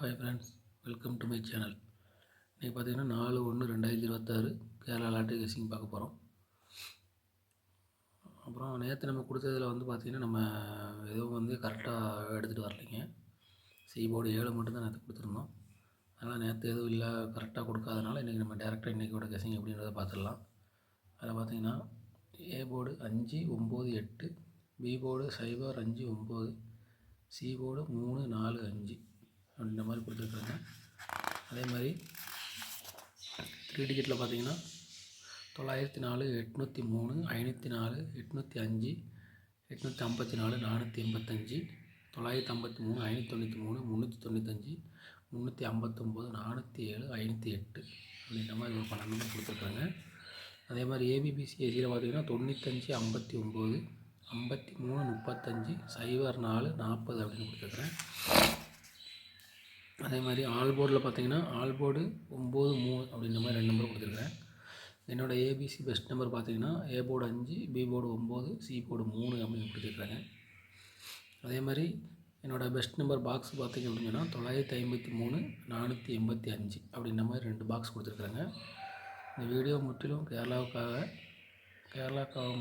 Hi friends, welcome to my channel. இன்றைக்கி பார்த்தீங்கன்னா 4/1/2026 Kerala lottery guessing பார்க்க போகிறோம். அப்புறம் நேற்று நம்ம கொடுத்ததில் பார்த்திங்கன்னா நம்ம எதுவும் கரெக்டாக எடுத்துகிட்டு வரலைங்க. சி போர்டு 7 மட்டும்தான் நேற்று கொடுத்துருந்தோம். அதனால் நேற்று எதுவும் இல்லை, கரெக்டாக கொடுக்காதனால இன்றைக்கி நம்ம டேரெக்டாக இன்றைக்கோட கெஸ்ஸிங் எப்படின்றத பார்த்துடலாம். அதில் பார்த்திங்கன்னா A board 5, 9, 8, B board 0, 5, 9, C board 3, 4, 5 அப்படின்ற மாதிரி கொடுத்துருக்குறாங்க. அதே மாதிரி 3 டிஜிட்டில் பார்த்தீங்கன்னா 904, 803, 504, 805, 854, 485, 953, 593, 395, 359, 407, 508 அப்படின்ற மாதிரி ஒரு 12 நம்பர் கொடுத்துருக்காங்க. அதே மாதிரி ஏபிபிசிஎஸ்சியில் பார்த்தீங்கன்னா 95, 59, 53, 35, 04, 40 அப்படின்னு கொடுத்துருக்குறேன். அதே மாதிரி ஆல் போர்டில் பார்த்தீங்கன்னா ஆல் போர்டு 9, 3 அப்படின்ற மாதிரி 2 நம்பர் கொடுத்துருக்குறேன். என்னோடய ஏபிசி பெஸ்ட் நம்பர் பார்த்தீங்கன்னா A board 5, B board 9, C board 3 அப்படின்னு கொடுத்துருக்குறாங்க. அதே மாதிரி என்னோடய பெஸ்ட் நம்பர் பாக்ஸ் பார்த்திங்க அப்படின்னா 953, 485 அப்படின்ற மாதிரி 2 பாக்ஸ் கொடுத்துருக்குறாங்க. இந்த வீடியோ முற்றிலும் கேரளாவுக்காக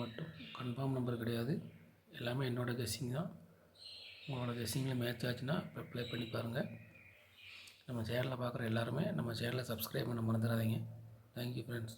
மட்டும், கன்ஃபார்ம் நம்பர் கிடையாது. எல்லாமே என்னோடய கெஸ்ஸிங் தான். உங்களோட கெஸ்ஸிங்கில் மேட்ச் ஆச்சுன்னா இப்போ ப்ளே பண்ணி பாருங்கள். நம்ம சேனலை பார்க்குற எல்லாருமே நம்ம சேனலை சப்ஸ்கிரைப் பண்ண மறந்துடாதீங்க. Thank you friends.